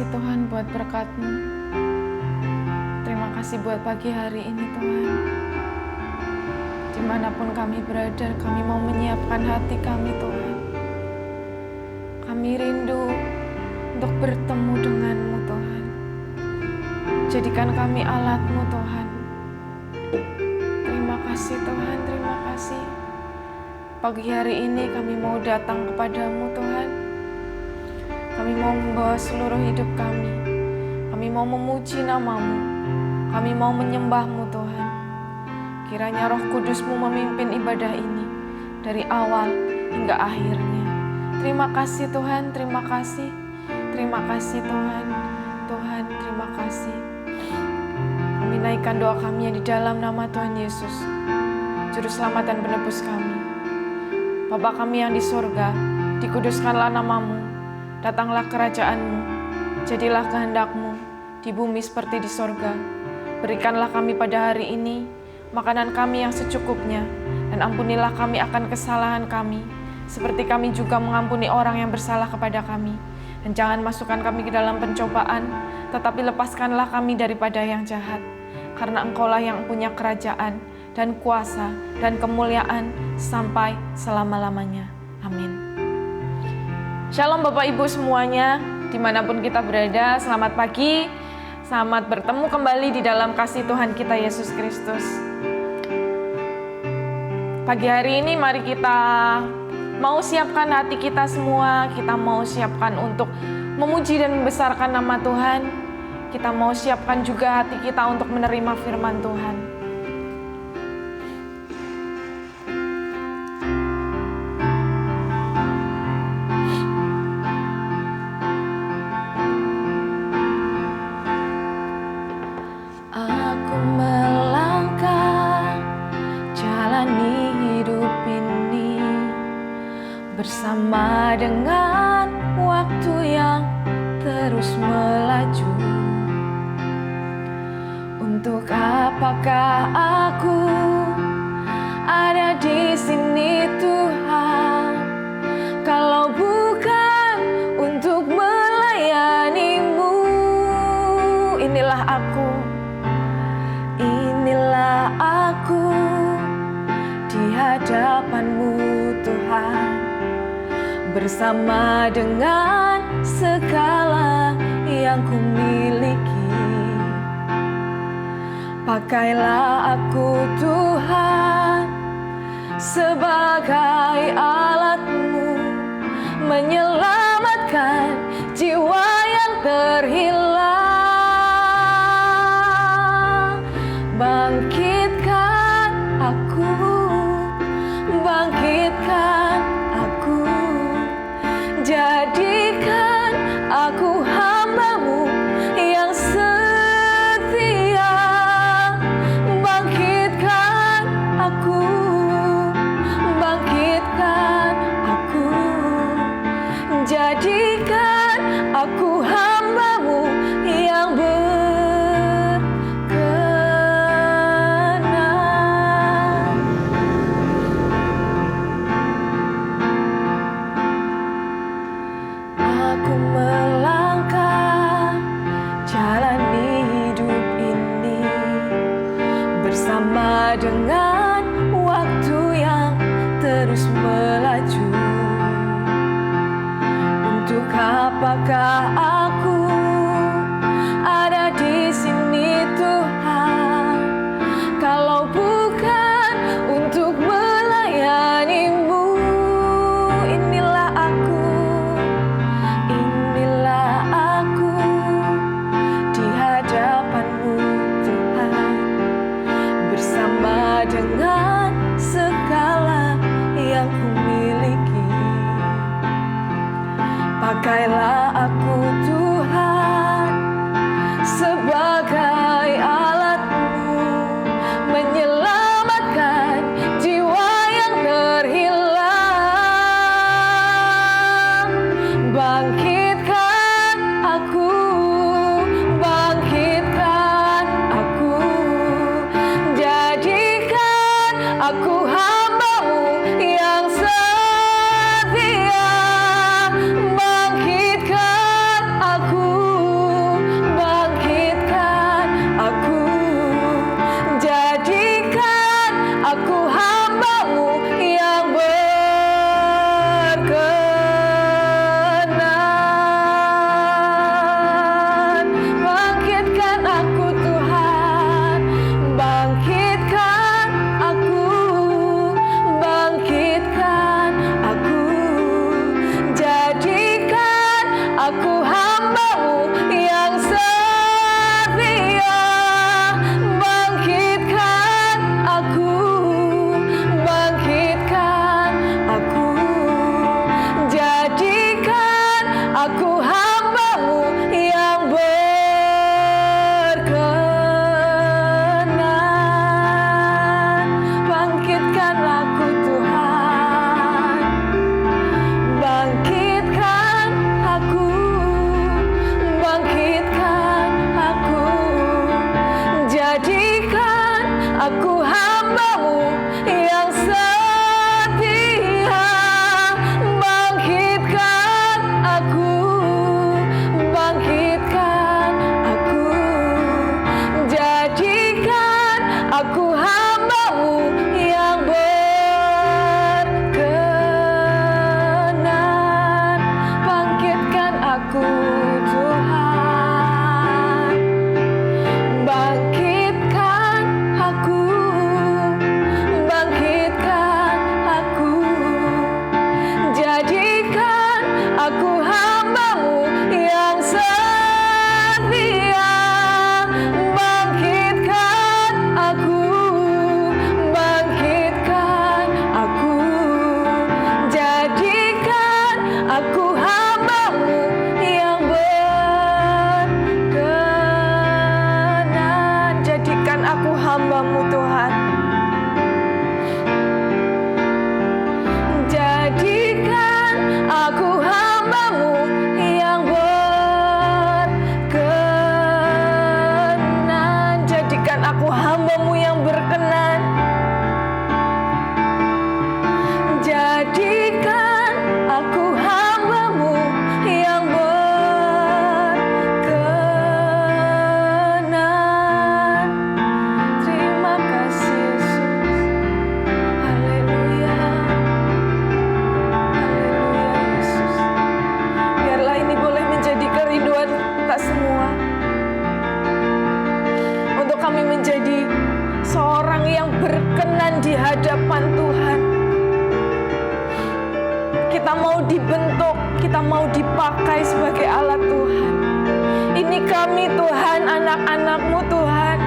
kasih Tuhan buat berkat-Mu. Terima kasih buat pagi hari ini Tuhan. Dimanapun kami berada, kami mau menyiapkan hati kami Tuhan. Kami rindu untuk bertemu dengan-Mu Tuhan. Jadikan kami alat-Mu Tuhan. Terima kasih Tuhan, terima kasih. Pagi hari ini kami mau datang kepada-Mu Tuhan. Kami mau membawa seluruh hidup kami. Kami mau memuji nama-Mu. Kami mau menyembah-Mu Tuhan. Kiranya Roh Kudus-Mu memimpin ibadah ini dari awal hingga akhirnya. Terima kasih Tuhan, terima kasih. Terima kasih Tuhan. Tuhan, terima kasih. Kami naikkan doa kami yang di dalam nama Tuhan Yesus, Juru Selamat dan Penebus kami. Bapa kami yang di sorga, dikuduskanlah nama-Mu. Datanglah kerajaan-Mu, jadilah kehendak-Mu di bumi seperti di sorga. Berikanlah kami pada hari ini makanan kami yang secukupnya, dan ampunilah kami akan kesalahan kami, seperti kami juga mengampuni orang yang bersalah kepada kami. Dan jangan masukkan kami ke dalam pencobaan, tetapi lepaskanlah kami daripada yang jahat. Karena Engkau-lah yang punya kerajaan, dan kuasa, dan kemuliaan sampai selama-lamanya. Amin. Shalom Bapak Ibu semuanya, dimanapun kita berada, selamat pagi, selamat bertemu kembali di dalam kasih Tuhan kita Yesus Kristus. Pagi hari ini mari kita mau siapkan hati kita semua, kita mau siapkan untuk memuji dan membesarkan nama Tuhan. Kita mau siapkan juga hati kita untuk menerima firman Tuhan. Bersama dengan waktu yang terus melaju, untuk apakah aku ada di sini Tuhan, kalau bukan untuk melayani-Mu? Inilah aku di hadapan-Mu Tuhan, bersama dengan segala yang kumiliki. Pakailah aku Tuhan sebagai alat-Mu, menyelamatkan jiwa yang terhilang. Bangkitkan aku, bangkitkan aku, jadikan aku hamba-Mu yang setia. Bangkitkan aku, bangkitkan aku, jadikan aku hamba-Mu yang berkenan. Aku melangkah jalani hidup ini bersama dengan waktu yang terus melaju. Untuk apakah aku ada di sini Tuhan, kalau bukan untuk melayani-Mu? Inilah aku di hadapan-Mu Tuhan, bersama dengan segala yang kumiliki. Pakailah aku hamba-Mu Tuhan. Jadikan aku hamba-Mu yang berkenan. Jadikan aku hamba-Mu yang berkenan. Jadikan aku hamba-Mu yang berkenan. Terima kasih Yesus. Haleluya. Haleluya Yesus. Biarlah ini boleh menjadi kerinduan kita semua. Untuk kami menjadi seorang yang berkenan di hadapan Tuhan. Kita mau dibentuk, kita mau dipakai sebagai alat Tuhan. Ini kami Tuhan, anak-anak-Mu Tuhan.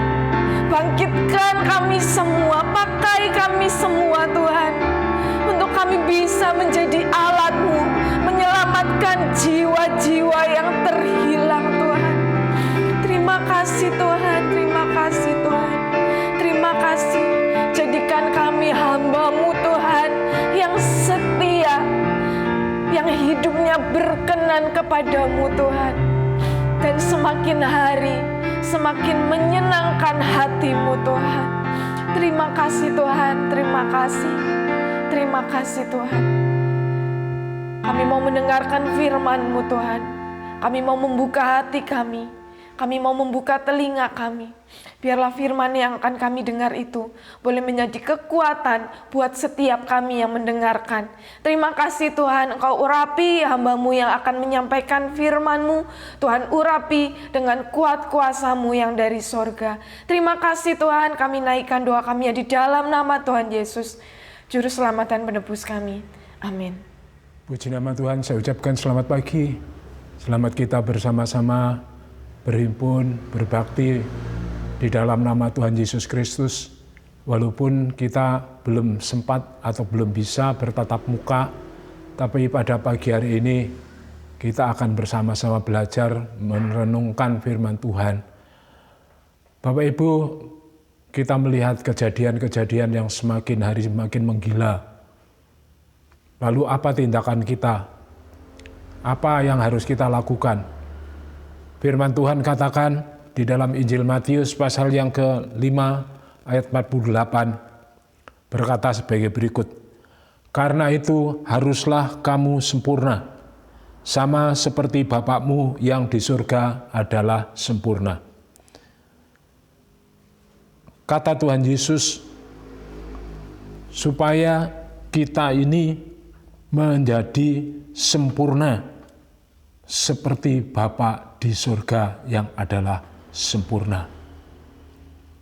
Bangkitkan kami semua, pakai kami semua Tuhan. Untuk kami bisa menjadi alat-Mu, menyelamatkan jiwa-jiwa yang terhilang Tuhan. Terima kasih Tuhan, terima kasih Tuhan. Terima kasih, jadikan kami hamba-Mu Tuhan yang setia, yang hidupnya berkenan kepadamu Tuhan. Dan semakin hari, semakin menyenangkan hatimu Tuhan. Terima kasih Tuhan, terima kasih. Terima kasih Tuhan. Kami mau mendengarkan firman-Mu Tuhan. Kami mau membuka hati kami. Kami mau membuka telinga kami. Biarlah firman yang akan kami dengar itu boleh menjadi kekuatan buat setiap kami yang mendengarkan. Terima kasih Tuhan, Engkau urapi hamba-Mu yang akan menyampaikan firman-Mu. Tuhan urapi dengan kuat kuasa-Mu yang dari sorga. Terima kasih Tuhan, kami naikkan doa kami di dalam nama Tuhan Yesus, Juru Selamat dan Penebus kami. Amin. Puji nama Tuhan, saya ucapkan selamat pagi. Selamat kita bersama-sama berhimpun, berbakti di dalam nama Tuhan Yesus Kristus. Walaupun kita belum sempat atau belum bisa bertatap muka, tapi pada pagi hari ini kita akan bersama-sama belajar merenungkan firman Tuhan. Bapak Ibu, kita melihat kejadian-kejadian yang semakin hari semakin menggila. Lalu apa tindakan kita? Apa yang harus kita lakukan? Firman Tuhan katakan di dalam Injil Matius pasal yang ke-5 ayat 48 berkata sebagai berikut. Karena itu haruslah kamu sempurna, sama seperti Bapakmu yang di surga adalah sempurna. Kata Tuhan Yesus, supaya kita ini menjadi sempurna, seperti Bapa di surga yang adalah sempurna.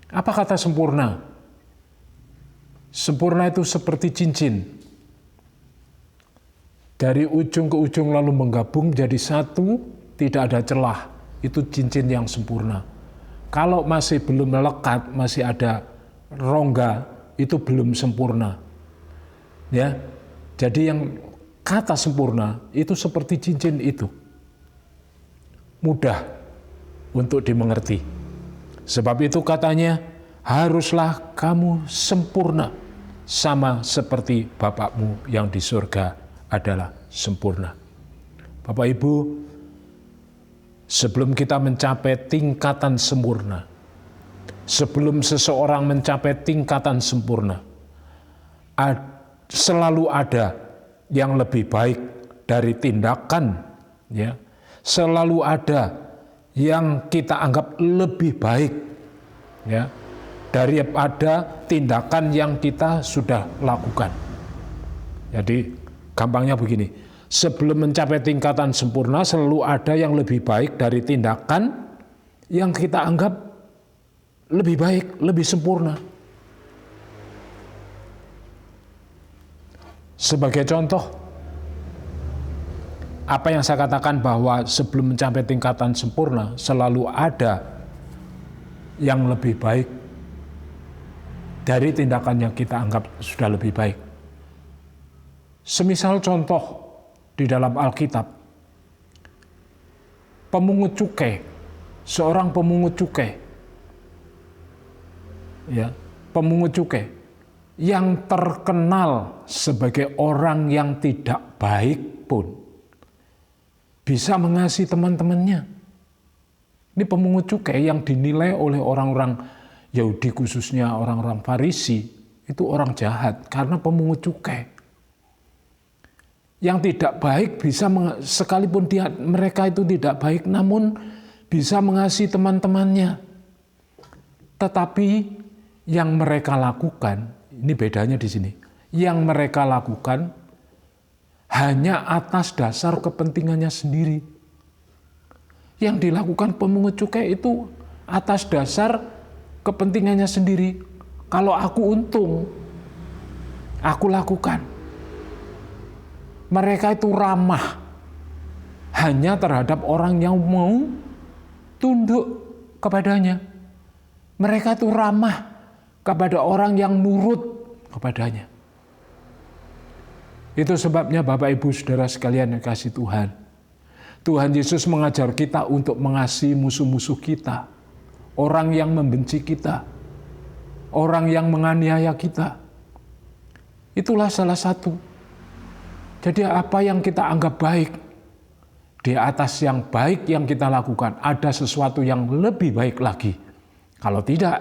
Apa kata sempurna? Sempurna itu seperti cincin. Dari ujung ke ujung lalu menggabung jadi satu, tidak ada celah. Itu cincin yang sempurna. Kalau masih belum melekat, masih ada rongga, itu belum sempurna. Ya. Jadi yang kata sempurna itu seperti cincin itu. Mudah untuk dimengerti. Sebab itu katanya, haruslah kamu sempurna, sama seperti Bapakmu yang di surga adalah sempurna. Bapak Ibu, sebelum kita mencapai tingkatan sempurna, sebelum seseorang mencapai tingkatan sempurna, selalu ada yang lebih baik dari tindakan, ya. Selalu ada yang kita anggap lebih baik, ya, daripada tindakan yang kita sudah lakukan. Jadi gampangnya begini, sebelum mencapai tingkatan sempurna selalu ada yang lebih baik dari tindakan yang kita anggap lebih baik, lebih sempurna. Sebagai contoh, apa yang saya katakan bahwa sebelum mencapai tingkatan sempurna selalu ada yang lebih baik dari tindakan yang kita anggap sudah lebih baik. Semisal contoh di dalam Alkitab, pemungut cukai, seorang pemungut cukai ya, pemungut cukai yang terkenal sebagai orang yang tidak baik pun bisa mengasihi teman-temannya. Ini pemungut cukai yang dinilai oleh orang-orang Yahudi, khususnya orang-orang Farisi, itu orang jahat karena pemungut cukai. Yang tidak baik bisa, sekalipun mereka itu tidak baik, namun bisa mengasihi teman-temannya. Tetapi yang mereka lakukan, ini bedanya di sini. Yang mereka lakukan hanya atas dasar kepentingannya sendiri. Yang dilakukan pemungut cukai itu atas dasar kepentingannya sendiri. Kalau aku untung, aku lakukan. Mereka itu ramah hanya terhadap orang yang mau tunduk kepadanya. Mereka itu ramah kepada orang yang nurut kepadanya. Itu sebabnya Bapak Ibu Saudara sekalian yang kasih Tuhan. Tuhan Yesus mengajar kita untuk mengasihi musuh-musuh kita. Orang yang membenci kita. Orang yang menganiaya kita. Itulah salah satu. Jadi apa yang kita anggap baik, di atas yang baik yang kita lakukan, ada sesuatu yang lebih baik lagi. Kalau tidak,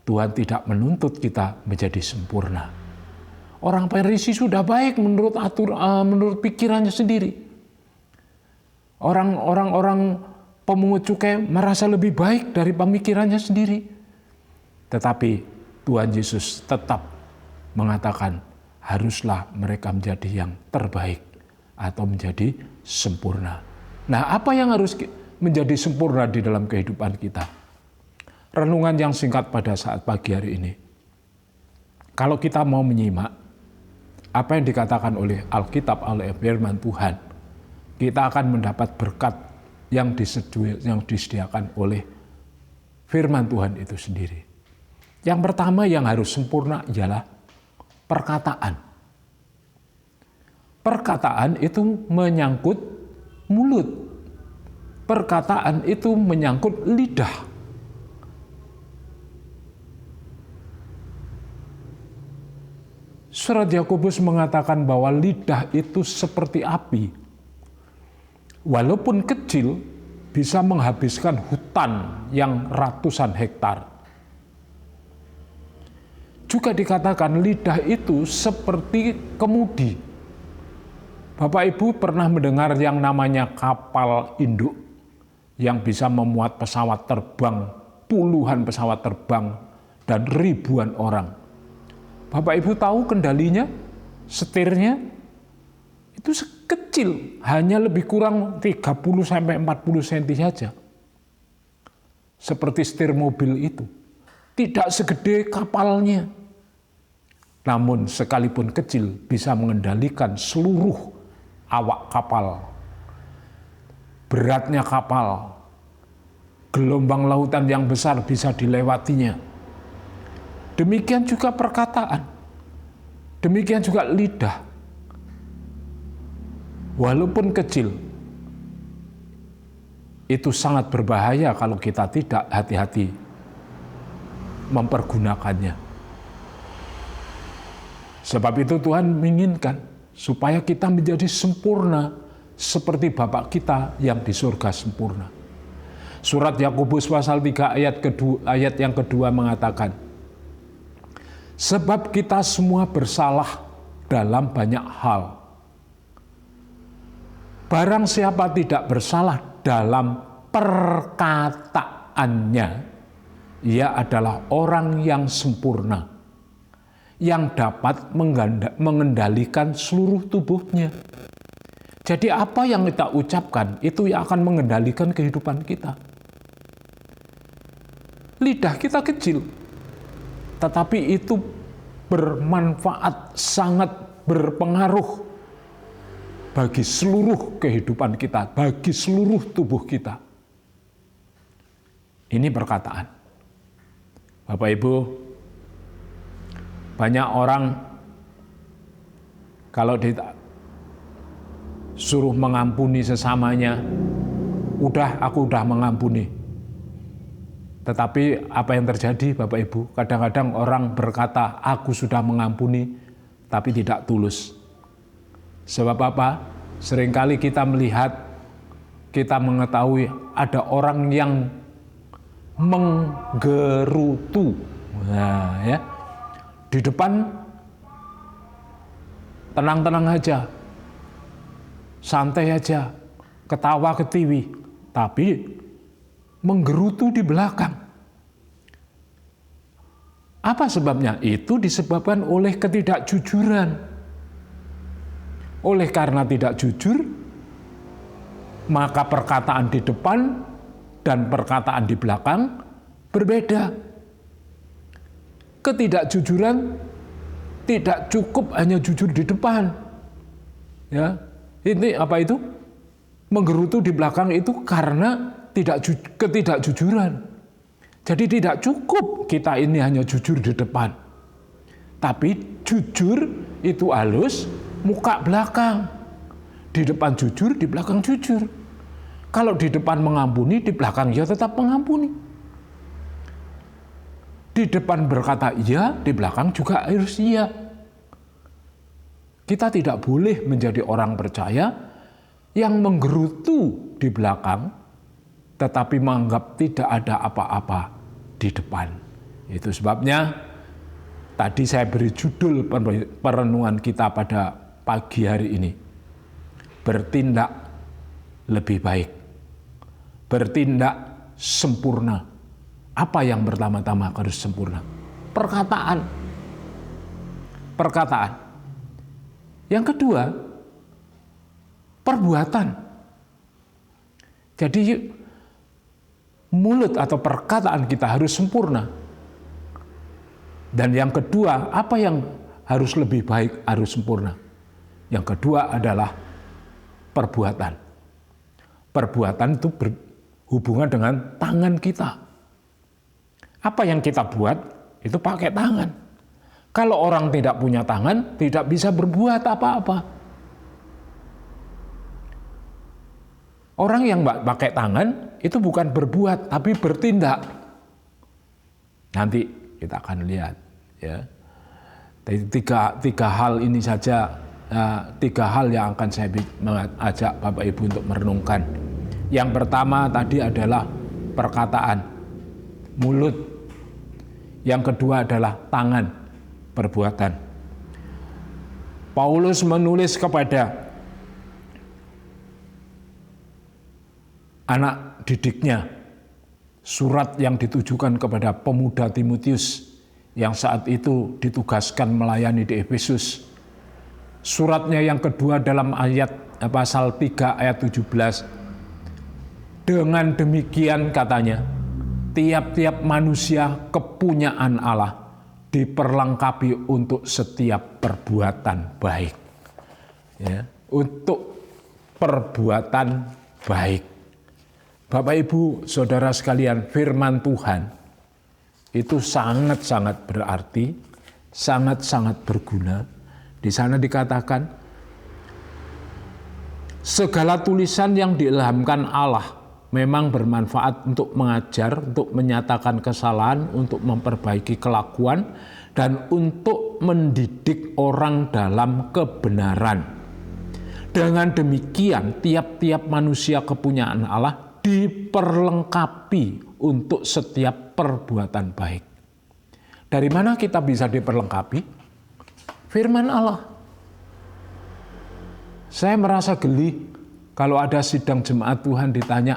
Tuhan tidak menuntut kita menjadi sempurna. Orang Farisi sudah baik menurut pikirannya sendiri. Orang pemungut cukai merasa lebih baik dari pemikirannya sendiri. Tetapi Tuhan Yesus tetap mengatakan haruslah mereka menjadi yang terbaik atau menjadi sempurna. Nah, apa yang harus menjadi sempurna di dalam kehidupan kita? Renungan yang singkat pada saat pagi hari ini. Kalau kita mau menyimak apa yang dikatakan oleh Alkitab, oleh firman Tuhan, kita akan mendapat berkat yang disediakan oleh firman Tuhan itu sendiri. Yang pertama yang harus sempurna ialah perkataan. Perkataan itu menyangkut mulut. Perkataan itu menyangkut lidah. Surat Yakobus mengatakan bahwa lidah itu seperti api. Walaupun kecil, bisa menghabiskan hutan yang ratusan hektar. Juga dikatakan lidah itu seperti kemudi. Bapak Ibu pernah mendengar yang namanya kapal induk yang bisa memuat pesawat terbang, puluhan pesawat terbang, dan ribuan orang. Bapak Ibu tahu kendalinya, setirnya, itu kecil, hanya lebih kurang 30-40 cm saja. Seperti setir mobil itu. Tidak segede kapalnya. Namun sekalipun kecil bisa mengendalikan seluruh awak kapal. Beratnya kapal, gelombang lautan yang besar bisa dilewatinya. Demikian juga perkataan, demikian juga lidah. Walaupun kecil, itu sangat berbahaya kalau kita tidak hati-hati mempergunakannya. Sebab itu Tuhan menginginkan supaya kita menjadi sempurna seperti Bapa kita yang di surga sempurna. Surat Yakobus pasal 3 ayat yang kedua mengatakan, sebab kita semua bersalah dalam banyak hal. Barang siapa tidak bersalah dalam perkataannya, ia adalah orang yang sempurna, yang dapat mengendalikan seluruh tubuhnya. Jadi apa yang kita ucapkan, itu yang akan mengendalikan kehidupan kita. Lidah kita kecil, tetapi itu bermanfaat, sangat berpengaruh bagi seluruh kehidupan kita, bagi seluruh tubuh kita. Ini perkataan. Bapak Ibu, banyak orang kalau disuruh mengampuni sesamanya, aku udah mengampuni. Tetapi apa yang terjadi Bapak Ibu? Kadang-kadang orang berkata, aku sudah mengampuni, tapi tidak tulus. Sebab apa? Seringkali kita melihat, kita mengetahui ada orang yang menggerutu. Nah, ya. Di depan tenang-tenang aja, santai aja, ketawa ketiwi, tapi menggerutu di belakang. Apa sebabnya? Itu disebabkan oleh ketidakjujuran. Oleh karena tidak jujur, maka perkataan di depan dan perkataan di belakang berbeda. Ketidakjujuran tidak cukup hanya jujur di depan. Ya, ini apa itu? Menggerutu di belakang itu karena ketidakjujuran. Jadi tidak cukup kita ini hanya jujur di depan. Tapi jujur itu halus, muka belakang. Di depan jujur, di belakang jujur. Kalau di depan mengampuni, di belakang ya tetap mengampuni. Di depan berkata iya, di belakang juga harus iya. Kita tidak boleh menjadi orang percaya yang menggerutu di belakang, tetapi menganggap tidak ada apa-apa di depan. Itu sebabnya tadi saya beri judul perenungan kita pada pagi hari ini. Bertindak lebih baik. Bertindak sempurna. Apa yang pertama-tama harus sempurna? Perkataan. Perkataan. Yang kedua, perbuatan. Jadi mulut atau perkataan kita harus sempurna. Dan yang kedua, apa yang harus lebih baik, harus sempurna. Yang kedua adalah perbuatan. Perbuatan itu berhubungan dengan tangan kita. Apa yang kita buat, itu pakai tangan. Kalau orang tidak punya tangan, tidak bisa berbuat apa-apa. Orang yang pakai tangan, itu bukan berbuat, tapi bertindak. Nanti kita akan lihat. Ya. Tiga hal ini saja, tiga hal yang akan saya mengajak Bapak Ibu untuk merenungkan. Yang pertama tadi adalah perkataan, mulut. Yang kedua adalah tangan, perbuatan. Paulus menulis kepada anak didiknya, surat yang ditujukan kepada pemuda Timotius yang saat itu ditugaskan melayani di Efesus. Suratnya yang kedua dalam pasal 3 ayat 17. Dengan demikian katanya, tiap-tiap manusia kepunyaan Allah diperlengkapi untuk setiap perbuatan baik. Ya, untuk perbuatan baik. Bapak Ibu, saudara sekalian, firman Tuhan itu sangat-sangat berarti, sangat-sangat berguna. Di sana dikatakan, segala tulisan yang diilhamkan Allah memang bermanfaat untuk mengajar, untuk menyatakan kesalahan, untuk memperbaiki kelakuan, dan untuk mendidik orang dalam kebenaran. Dengan demikian, tiap-tiap manusia kepunyaan Allah diperlengkapi untuk setiap perbuatan baik. Dari mana kita bisa diperlengkapi? Firman Allah. Saya merasa geli kalau ada sidang jemaat Tuhan ditanya,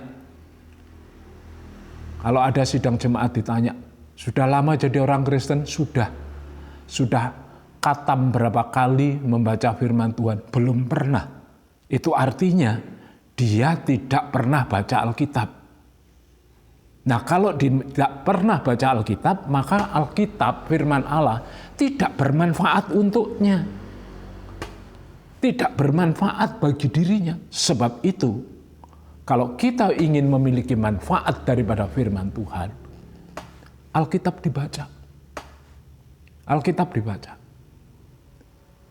kalau ada sidang jemaat ditanya, sudah lama jadi orang Kristen? Sudah khatam berapa kali membaca firman Tuhan? Belum pernah. Itu artinya dia tidak pernah baca Alkitab. Nah, kalau tidak pernah baca Alkitab, maka Alkitab, firman Allah, tidak bermanfaat untuknya. Tidak bermanfaat bagi dirinya. Sebab itu, kalau kita ingin memiliki manfaat daripada firman Tuhan, Alkitab dibaca. Alkitab dibaca.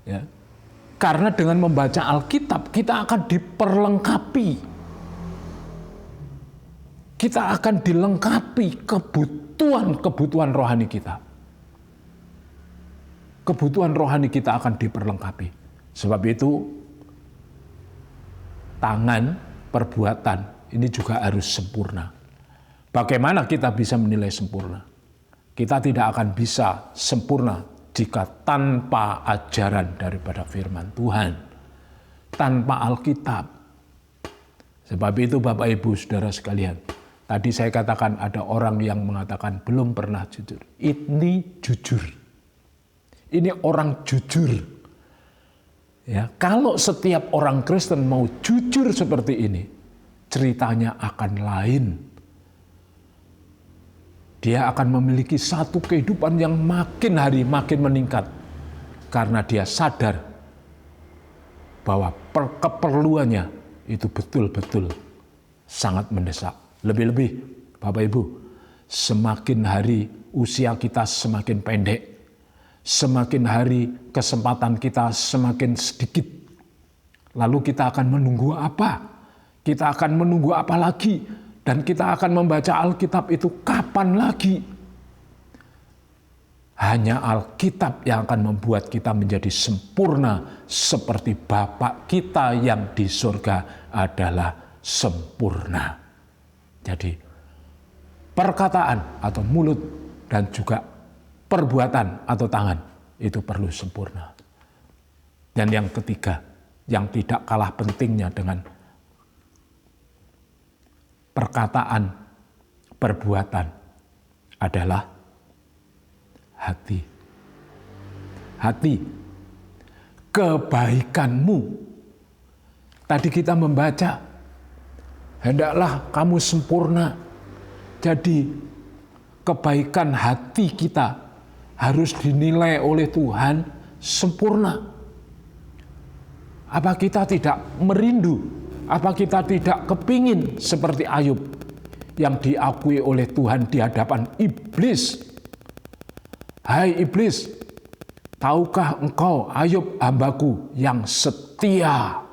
Ya. Karena dengan membaca Alkitab, kita akan diperlengkapi. kita akan dilengkapi kebutuhan rohani kita. Kebutuhan rohani kita akan diperlengkapi. Sebab itu, tangan, perbuatan ini juga harus sempurna. Bagaimana kita bisa menilai sempurna? Kita tidak akan bisa sempurna jika tanpa ajaran daripada firman Tuhan, tanpa Alkitab. Sebab itu Bapak Ibu Saudara sekalian, tadi saya katakan ada orang yang mengatakan belum pernah jujur. Ini jujur. Ini orang jujur. Ya, kalau setiap orang Kristen mau jujur seperti ini, ceritanya akan lain. Dia akan memiliki satu kehidupan yang makin hari makin meningkat. Karena dia sadar bahwa keperluannya itu betul-betul sangat mendesak. Lebih-lebih Bapak Ibu, semakin hari usia kita semakin pendek, semakin hari kesempatan kita semakin sedikit. Lalu kita akan menunggu apa? Kita akan menunggu apa lagi? Dan kita akan membaca Alkitab itu kapan lagi? Hanya Alkitab yang akan membuat kita menjadi sempurna seperti Bapa kita yang di surga adalah sempurna. Jadi perkataan atau mulut dan juga perbuatan atau tangan itu perlu sempurna. Dan yang ketiga, yang tidak kalah pentingnya dengan perkataan, perbuatan adalah hati. Hati, kebaikanmu. Tadi kita membaca, hendaklah kamu sempurna. Jadi kebaikan hati kita harus dinilai oleh Tuhan sempurna. Apa kita tidak merindu? Apa kita tidak kepingin seperti Ayub yang diakui oleh Tuhan di hadapan iblis? Hai iblis, tahukah engkau Ayub hambaku yang setia,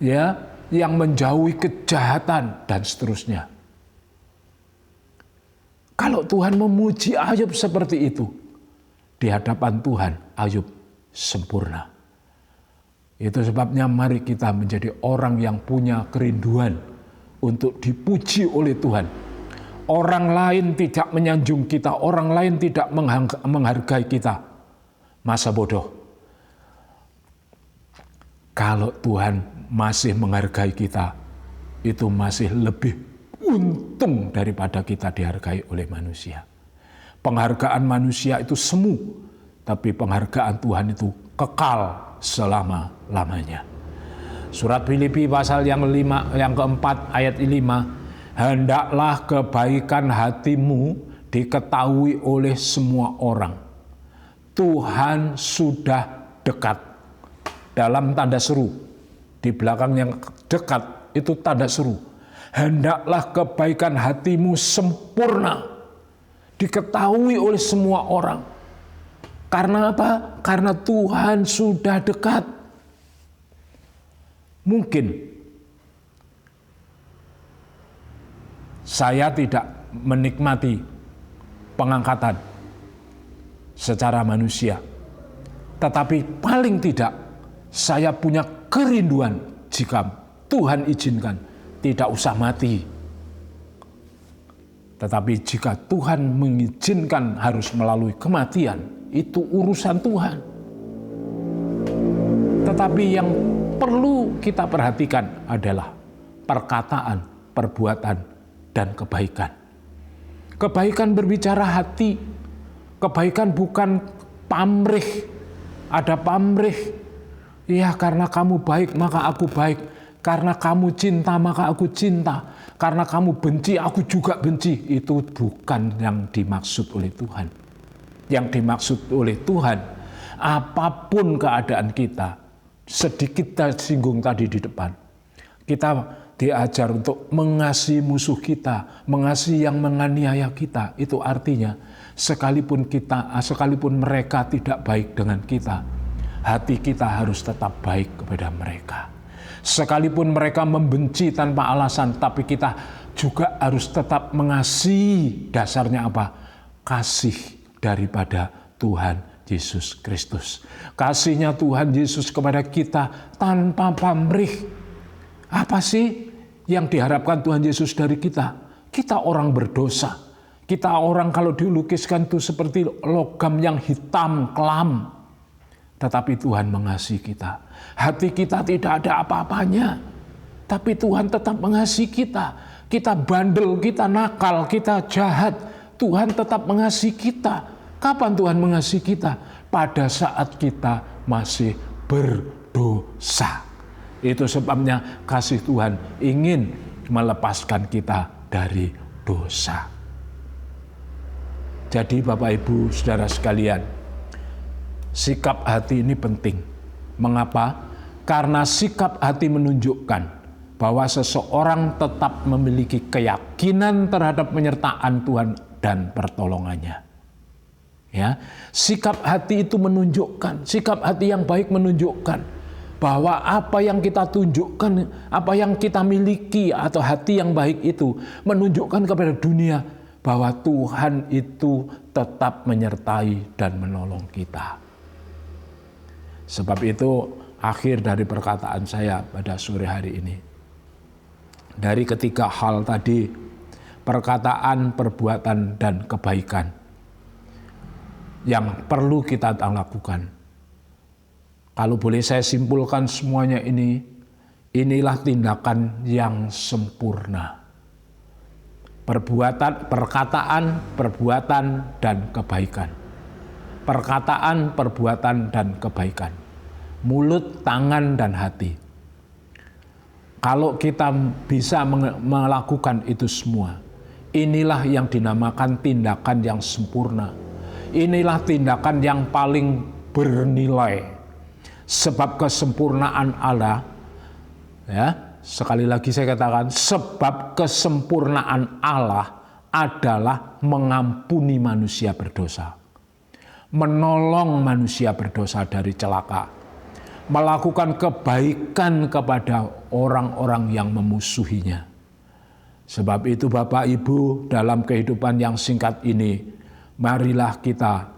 ya, yang menjauhi kejahatan dan seterusnya. Kalau Tuhan memuji Ayub seperti itu, di hadapan Tuhan Ayub sempurna. Itu sebabnya mari kita menjadi orang yang punya kerinduan untuk dipuji oleh Tuhan. Orang lain tidak menyanjung kita, orang lain tidak menghargai kita. Masa bodoh. Kalau Tuhan masih menghargai kita, itu masih lebih untung daripada kita dihargai oleh manusia. Penghargaan manusia itu semu, tapi penghargaan Tuhan itu kekal selama-lamanya. Surat Filipi pasal yang keempat ayat 5, hendaklah kebaikan hatimu diketahui oleh semua orang. Tuhan sudah dekat. Dalam tanda seru, di belakang yang dekat itu tanda seru. Hendaklah kebaikan hatimu sempurna, diketahui oleh semua orang. Karena apa? Karena Tuhan sudah dekat. Mungkin saya tidak menikmati pengangkatan secara manusia, tetapi paling tidak saya punya kerinduan jika Tuhan izinkan tidak usah mati. Tetapi jika Tuhan mengizinkan harus melalui kematian, itu urusan Tuhan. Tetapi yang perlu kita perhatikan adalah perkataan, perbuatan, dan kebaikan. Kebaikan berbicara hati. Kebaikan bukan pamrih. Ada pamrih. Ya, karena kamu baik maka aku baik. Karena kamu cinta maka aku cinta. Karena kamu benci aku juga benci. Itu bukan yang dimaksud oleh Tuhan. Yang dimaksud oleh Tuhan, apapun keadaan kita, sedikit tersinggung tadi di depan, kita diajar untuk mengasihi musuh kita, mengasihi yang menganiaya kita. Itu artinya sekalipun mereka tidak baik dengan kita, hati kita harus tetap baik kepada mereka. Sekalipun mereka membenci tanpa alasan, tapi kita juga harus tetap mengasihi. Dasarnya apa? Kasih daripada Tuhan Yesus Kristus. Kasihnya Tuhan Yesus kepada kita tanpa pamrih. Apa sih yang diharapkan Tuhan Yesus dari kita? Kita orang berdosa. Kita orang kalau dilukiskan itu seperti logam yang hitam, kelam. Tetapi Tuhan mengasihi kita. Hati kita tidak ada apa-apanya. Tapi Tuhan tetap mengasihi kita. Kita bandel, kita nakal, kita jahat. Tuhan tetap mengasihi kita. Kapan Tuhan mengasihi kita? Pada saat kita masih berdosa. Itu sebabnya kasih Tuhan ingin melepaskan kita dari dosa. Jadi Bapak Ibu Saudara sekalian, sikap hati ini penting. Mengapa? Karena sikap hati menunjukkan bahwa seseorang tetap memiliki keyakinan terhadap penyertaan Tuhan dan pertolongannya. Ya, sikap hati itu menunjukkan, sikap hati yang baik menunjukkan bahwa apa yang kita tunjukkan, apa yang kita miliki atau hati yang baik itu menunjukkan kepada dunia bahwa Tuhan itu tetap menyertai dan menolong kita. Sebab itu akhir dari perkataan saya pada sore hari ini. Dari ketiga hal tadi, perkataan, perbuatan, dan kebaikan yang perlu kita lakukan. Kalau boleh saya simpulkan semuanya ini, inilah tindakan yang sempurna. Perkataan, perbuatan, dan kebaikan. Perkataan, perbuatan, dan kebaikan. Mulut, tangan, dan hati. Kalau kita bisa melakukan itu semua, inilah yang dinamakan tindakan yang sempurna. Inilah tindakan yang paling bernilai. Sebab kesempurnaan Allah, ya, sekali lagi saya katakan, sebab kesempurnaan Allah adalah mengampuni manusia berdosa, menolong manusia berdosa dari celaka, melakukan kebaikan kepada orang-orang yang memusuhinya. Sebab itu Bapak Ibu, dalam kehidupan yang singkat ini, marilah kita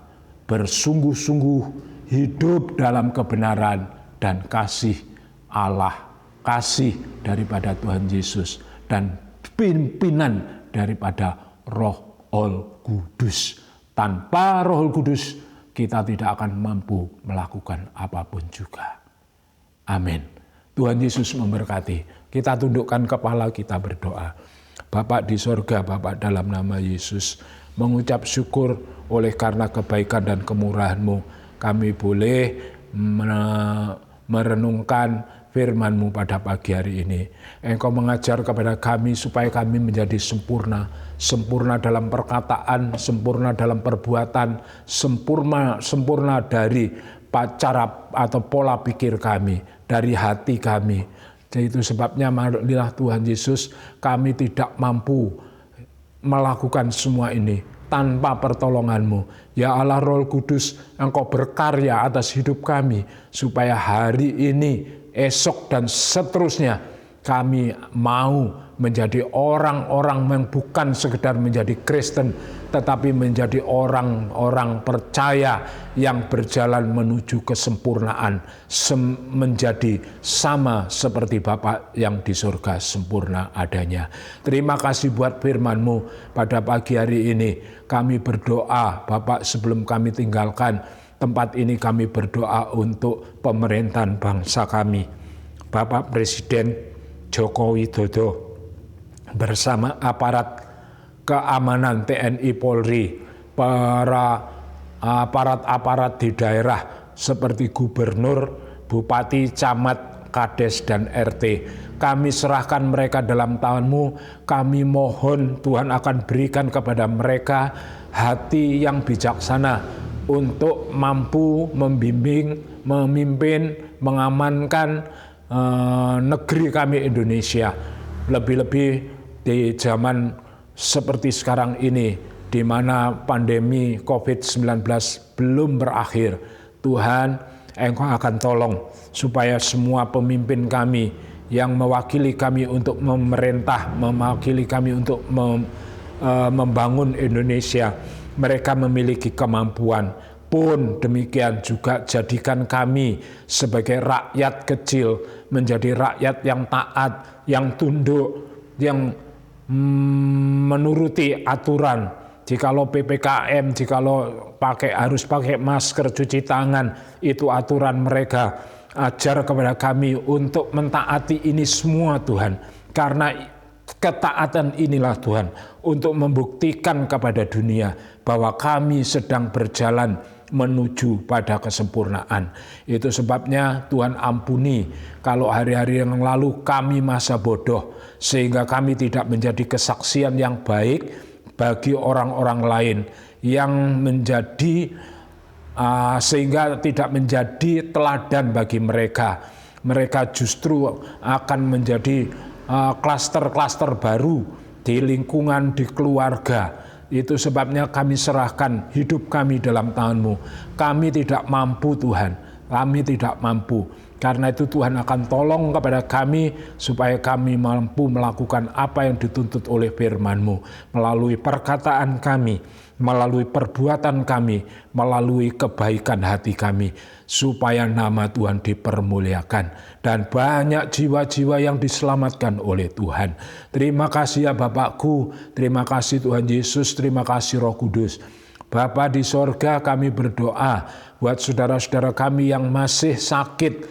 bersungguh-sungguh hidup dalam kebenaran dan kasih Allah, kasih daripada Tuhan Yesus, dan pimpinan daripada Roh Kudus. Tanpa Roh Kudus kita tidak akan mampu melakukan apapun juga. Amin. Tuhan Yesus memberkati. Kita tundukkan kepala, kita berdoa. Bapa di sorga, Bapa dalam nama Yesus, mengucap syukur oleh karena kebaikan dan kemurahan-Mu. Kami boleh merenungkan firman-Mu pada pagi hari ini. Engkau mengajar kepada kami supaya kami menjadi sempurna. Sempurna dalam perkataan, sempurna dalam perbuatan, sempurna dari cara atau pola pikir kami, dari hati kami. Jadi itu sebabnya marilah Tuhan Yesus, kami tidak mampu melakukan semua ini tanpa pertolongan-Mu. Ya Allah Roh Kudus, Engkau berkarya atas hidup kami, supaya hari ini, esok, dan seterusnya kami mau menjadi orang-orang yang bukan sekedar menjadi Kristen, tetapi menjadi orang-orang percaya yang berjalan menuju kesempurnaan, menjadi sama seperti Bapa yang di surga sempurna adanya. Terima kasih buat firman-Mu pada pagi hari ini. Kami berdoa, Bapak, sebelum kami tinggalkan tempat ini, kami berdoa untuk pemerintahan bangsa kami. Bapak Presiden Joko Widodo bersama aparat keamanan TNI Polri, para aparat-aparat di daerah seperti gubernur, bupati, camat, kades, dan RT. Kami serahkan mereka dalam tangan-Mu. Kami mohon Tuhan akan berikan kepada mereka hati yang bijaksana untuk mampu membimbing, memimpin, mengamankan negeri kami Indonesia. Lebih-lebih di zaman seperti sekarang ini, di mana pandemi COVID-19 belum berakhir. Tuhan, Engkau akan tolong supaya semua pemimpin kami yang mewakili kami untuk memerintah, mewakili kami untuk membangun Indonesia. Mereka memiliki kemampuan. Pun demikian juga jadikan kami sebagai rakyat kecil menjadi rakyat yang taat, yang tunduk, yang menuruti aturan. Jikalau PPKM, jikalau harus pakai masker, cuci tangan, itu aturan mereka. Ajar kepada kami untuk mentaati ini semua Tuhan. Karena ketaatan inilah Tuhan untuk membuktikan kepada dunia bahwa kami sedang berjalan menuju pada kesempurnaan. Itu sebabnya Tuhan ampuni kalau hari-hari yang lalu kami masa bodoh, sehingga kami tidak menjadi kesaksian yang baik bagi orang-orang lain, yang menjadi sehingga tidak menjadi teladan bagi mereka. Mereka justru akan menjadi klaster-klaster baru di lingkungan, di keluarga. Itu sebabnya kami serahkan hidup kami dalam tangan-Mu. Kami tidak mampu Tuhan, kami tidak mampu. Karena itu Tuhan akan tolong kepada kami supaya kami mampu melakukan apa yang dituntut oleh firman-Mu. Melalui perkataan kami, melalui perbuatan kami, melalui kebaikan hati kami. Supaya nama Tuhan dipermuliakan. Dan banyak jiwa-jiwa yang diselamatkan oleh Tuhan. Terima kasih ya Bapakku, terima kasih Tuhan Yesus, terima kasih Roh Kudus. Bapa di sorga, kami berdoa buat saudara-saudara kami yang masih sakit,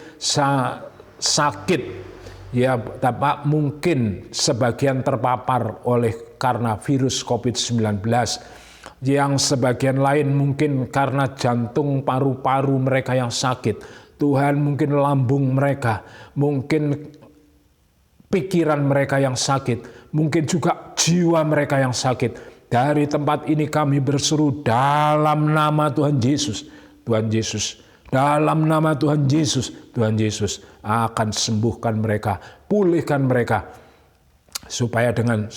ya Bapak, mungkin sebagian terpapar karena virus COVID-19, yang sebagian lain mungkin karena jantung, paru-paru mereka yang sakit. Tuhan, mungkin lambung mereka, mungkin pikiran mereka yang sakit, mungkin juga jiwa mereka yang sakit. Dari tempat ini kami berseru dalam nama Tuhan Yesus. Tuhan Yesus, dalam nama Tuhan Yesus, Tuhan Yesus akan sembuhkan mereka, pulihkan mereka, supaya dengan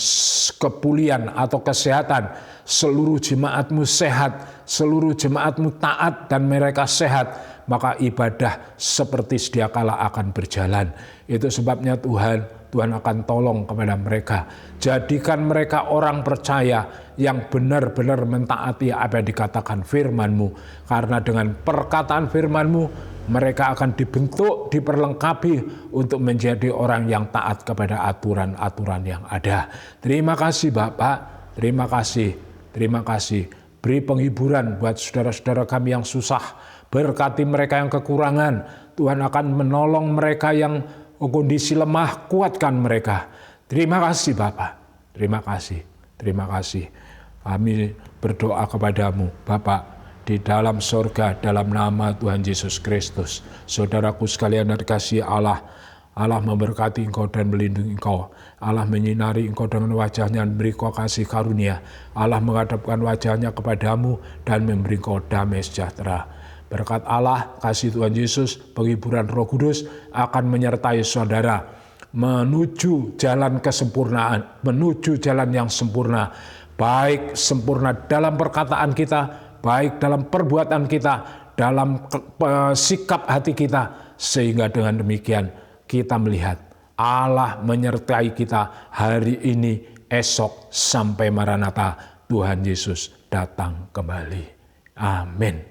kepulihan atau kesehatan seluruh jemaat-Mu sehat, seluruh jemaat-Mu taat dan mereka sehat, maka ibadah seperti sedia kala akan berjalan. Itu sebabnya Tuhan akan tolong kepada mereka. Jadikan mereka orang percaya yang benar-benar mentaati apa yang dikatakan firman-Mu. Karena dengan perkataan firman-Mu, mereka akan dibentuk, diperlengkapi untuk menjadi orang yang taat kepada aturan-aturan yang ada. Terima kasih Bapak, terima kasih, terima kasih. Beri penghiburan buat saudara-saudara kami yang susah. Berkati mereka yang kekurangan. Tuhan akan menolong mereka yang kondisi lemah, kuatkan mereka. Terima kasih Bapak, terima kasih, terima kasih. Kami berdoa kepadamu Bapak, di dalam sorga, dalam nama Tuhan Yesus Kristus. Saudaraku sekalian yang dikasihi Allah, Allah memberkati engkau dan melindungi engkau. Allah menyinari engkau dengan wajahnya dan memberi engkau kasih karunia. Allah menghadapkan wajahnya kepadamu dan memberi engkau damai sejahtera. Berkat Allah, kasih Tuhan Yesus, penghiburan Roh Kudus akan menyertai saudara menuju jalan kesempurnaan, menuju jalan yang sempurna. Baik sempurna dalam perkataan kita, baik dalam perbuatan kita, dalam sikap hati kita. Sehingga dengan demikian kita melihat Allah menyertai kita hari ini, esok, sampai Maranatha Tuhan Yesus datang kembali. Amin.